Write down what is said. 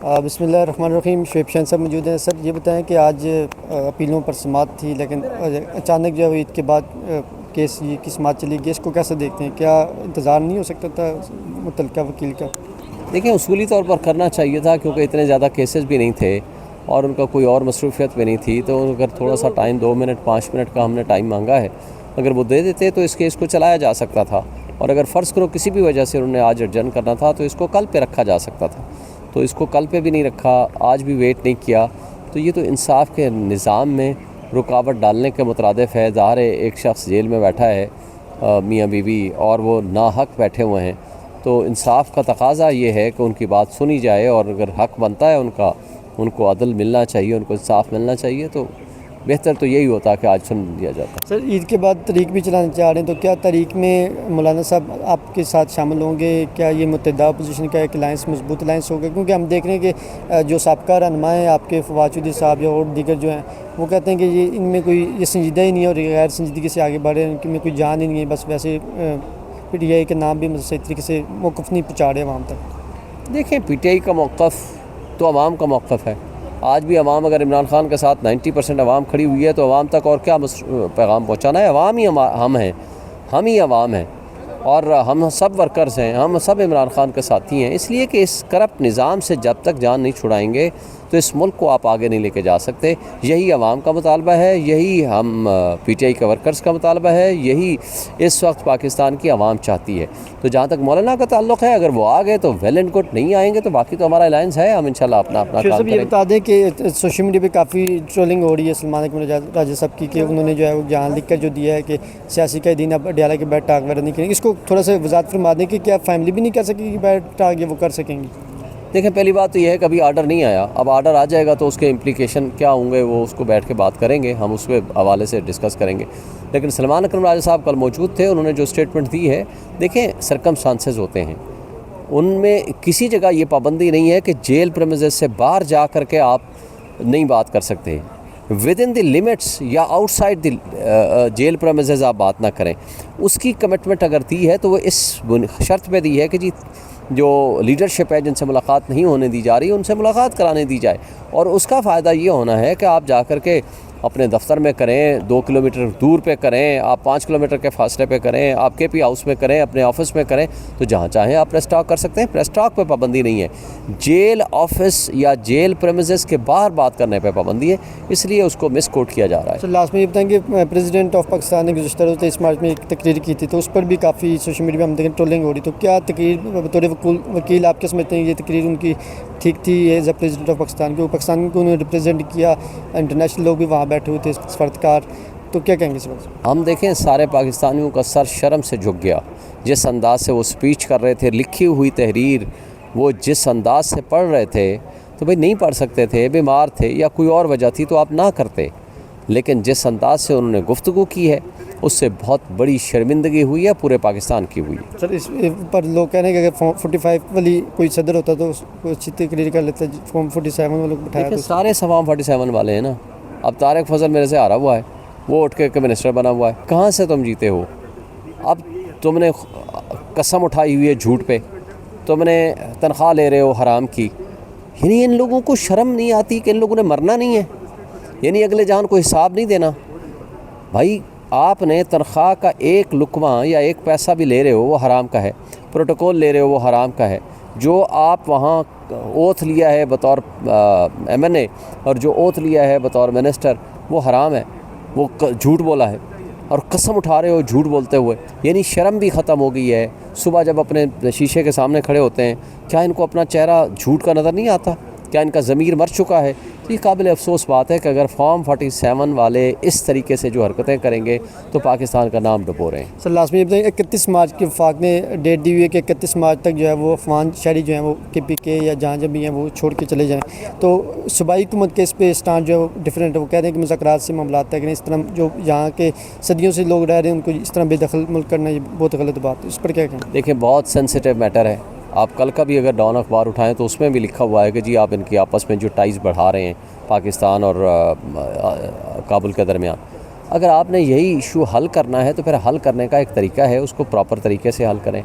बिस्मिल्लाहिर्रहमानिर्रहीम। शुएब शान साहब मौजूद हैं। सर ये बताएं कि आज अपीलों पर समाअत थी, लेकिन अचानक जो है ईद के बाद केस की समाअत चली गई, इसको कैसे देखते हैं? क्या इंतज़ार नहीं हो सकता था मुतल्लिका वकील का? देखिए, उसूली तौर पर करना चाहिए था, क्योंकि इतने ज़्यादा केसेस भी नहीं थे और उनका कोई और मसरूफियत भी नहीं थी। तो अगर थोड़ा सा टाइम 2 मिनट 5 मिनट का हमने टाइम मांगा है, अगर वो दे देते तो इस केस को चलाया जा सकता था। और अगर फ़र्ज़ करो किसी भी वजह से उन्होंने आज अर्जन करना था तो इसको कल पे रखा जा सकता था। तो इसको कल पे भी नहीं रखा, आज भी वेट नहीं किया। तो ये तो इंसाफ के निज़ाम में रुकावट डालने के मुतरादिफ़ है। ज़ाहिर है एक शख्स जेल में बैठा है, मियाँ बीवी, और वो नाहक बैठे हुए हैं। तो इंसाफ का तकाज़ा ये है कि उनकी बात सुनी जाए, और अगर हक़ बनता है उनका, उनको अदल मिलना चाहिए, उनको इंसाफ मिलना चाहिए। तो बेहतर तो यही होता कि आज सुन दिया जाता। सर ईद के बाद तहरीक भी चलाना चाह रहे हैं, तो क्या तहरीक में मौलाना साहब आपके साथ शामिल होंगे? क्या ये मुत्तहिदा अपोजिशन का एक लाइंस, मजबूत लाइंस होगा? क्योंकि हम देख रहे हैं कि जो साबका रहनुमा हैं आपके फवाद चौधरी साहब या और दीगर जो हैं, वो कहते हैं कि ये इनमें कोई ये संजीदा ही नहीं है और गैर संजीदगी से आगे बढ़ रहे हैं, इनमें कोई जान ही नहीं है, बस वैसे PTI के नाम भी सही तरीके से मौक़िफ़ नहीं पहुँचा रहे अवाम तक। देखें, PTI का मौक़िफ़ तो अवाम का मौक़िफ़ है। आज भी अवाम अगर इमरान खान के साथ 90% अवाम खड़ी हुई है, तो अवाम तक और क्या पैगाम पहुँचाना है? अवाम ही हम हैं, हम ही अवाम हैं, और हम सब वर्कर्स हैं, हम सब इमरान खान के साथी हैं। इसलिए कि इस करप्ट निज़ाम से जब तक जान नहीं छुड़ाएंगे तो इस मुल्क को आप आगे नहीं लेके जा सकते। यही अवाम का मुतालबा है, यही हम PTI के वर्कर्स का मुतालबा है, यही इस वक्त पाकिस्तान की अवाम चाहती है। तो जहाँ तक मौलाना का ताल्लुक़ है, अगर वो आ गए तो वेल एंड गुड, नहीं आएंगे तो बाकी तो हमारा अलायंस है, हम इंशाल्लाह अपना काम करेंगे। ये बता दें कि सोशल मीडिया पे काफ़ी ट्रोलिंग हो रही है सलमान राजा साहब की, कि उन्होंने जो है वो जहाँ लिख कर जो दिया है कि सियासी कैदीन अब अडयाला के बैठ टाक वगैरह नहीं करेंगे। इसको थोड़ा सा वजाहत फरमा दें कि क्या फैमिली भी नहीं कर सकेगी बैठ टाक, ये वो कर सकेंगी? देखें, पहली बात तो यह है कि अभी आर्डर नहीं आया। अब आर्डर आ जाएगा तो उसके इम्प्लीकेशन क्या होंगे वो उसको बैठ के बात करेंगे, हम उसके हवाले से डिस्कस करेंगे। लेकिन सलमान अकरम राजा साहब कल मौजूद थे, उन्होंने जो स्टेटमेंट दी है, देखें सरकमस्टांसेस होते हैं, उनमें किसी जगह ये पाबंदी नहीं है कि जेल प्रेमिसेस से बाहर जा कर के आप नहीं बात कर सकते। विद इन द लिमिट्स या आउटसाइड द जेल प्रेमिसेस आप बात ना करें। उसकी कमिटमेंट अगर दी है तो वो इस शर्त पे दी है कि जी जो लीडरशिप है जिनसे मुलाकात नहीं होने दी जा रही, उनसे मुलाकात कराने दी जाए। और उसका फ़ायदा ये होना है कि आप जा कर के अपने दफ्तर में करें, 2 किलोमीटर दूर पे करें, आप 5 किलोमीटर के फासले पे करें, आप KP हाउस में करें, अपने ऑफिस में करें, तो जहाँ चाहें आप प्रेस टॉक कर सकते हैं। प्रेस टॉक पे पाबंदी नहीं है। जेल ऑफिस या जेल प्रेमिसेस के बाहर बात करने पे पाबंदी है, इसलिए उसको मिस कोट किया जा रहा है। सर लास्ट में ये बताएंगे, प्रेसिडेंट ऑफ पाकिस्तान ने गुज़श्ता रोज़ 23 मार्च में एक तकरीर की थी, तो उस पर भी काफ़ी सोशल मीडिया में हम देखें ट्रोलिंग हो रही। तो क्या तकरीर बतौर वकील आप क्या समझते हैं ये तकरीर उनकी ठीक थी as a president of Pakistan? क्योंकि पाकिस्तान को उन्होंने रिप्रेजेंट किया, इंटरनेशनल लोग भी वहाँ बैठे हुए थे फर्दकार, तो क्या कहेंगे इस बात? हम देखें, सारे पाकिस्तानियों का सर शर्म से झुक गया जिस अंदाज से वो स्पीच कर रहे थे। लिखी हुई तहरीर वो जिस अंदाज से पढ़ रहे थे, तो भाई नहीं पढ़ सकते थे, बीमार थे या कोई और वजह थी तो आप ना करते। लेकिन जिस अंदाज से उन्होंने गुफ्तगू की है, उससे बहुत बड़ी शर्मिंदगी हुई है, पूरे पाकिस्तान की हुई है। सर इस पर लोग कह रहे हैं कि अगर फॉर्म 45 वाली कोई सदर होता तो उसको अच्छी तकरीर कर लेता, फॉर्म 47 वालों को बिठाया तो। सारे फॉर्म 47 वाले हैं ना। अब तारिक फजल मेरे से हारा हुआ है, वो उठ के मिनिस्टर बना हुआ है। कहाँ से तुम जीते हो? अब तुमने कसम उठाई हुई है झूठ पे, तुमने तनख्वाह ले रहे हो हराम की। यानी इन लोगों को शर्म नहीं आती कि इन लोगों ने मरना नहीं है? यानी अगले जान को हिसाब नहीं देना? भाई आपने तनख्वाह का एक लुकमा या एक पैसा भी ले रहे हो वो हराम का है, प्रोटोकॉल ले रहे हो वो हराम का है। जो आप वहाँ ओथ लिया है बतौर MNA और जो ओथ लिया है बतौर मिनिस्टर, वो हराम है, वो झूठ बोला है और कसम उठा रहे हो झूठ बोलते हुए। यानी शर्म भी ख़त्म हो गई है। सुबह जब अपने शीशे के सामने खड़े होते हैं, क्या इनको अपना चेहरा झूठ का नज़र नहीं आता? क्या इनका ज़मीर मर चुका है? तो ये काबिल अफसोस बात है कि अगर फॉर्म 47 वाले इस तरीके से जो हरकतें करेंगे तो पाकिस्तान का नाम डुबो रहे हैं। सर लास्ट में ये बताइए, 31 मार्च के वफाक ने डेट दी हुई है कि 31 मार्च तक जो है वो अफगान शहरी जो है वो KPK या जहाँ जब भी हैं वो छोड़ के चले जाएँ। तो सूबाई हुकूमत के इस पे स्टैंड जो है वो डिफरेंट है। वो कह रहे हैं कि मुज़ाकरात से मामला है कि इस तरह जो यहाँ के सदियों से लोग रह रहे हैं उनको इस तरह बेदखल मुल्क करना ये बहुत गलत बात है। इस पर क्या कहें? देखिए, बहुत सेंसिटिव मैटर है। आप कल का भी अगर डॉन अखबार उठाएं तो उसमें भी लिखा हुआ है कि जी आप इनकी आपस में जो टाइज़ बढ़ा रहे हैं पाकिस्तान और काबुल के दरमियान। अगर आपने यही इशू हल करना है तो फिर हल करने का एक तरीका है, उसको प्रॉपर तरीके से हल करें।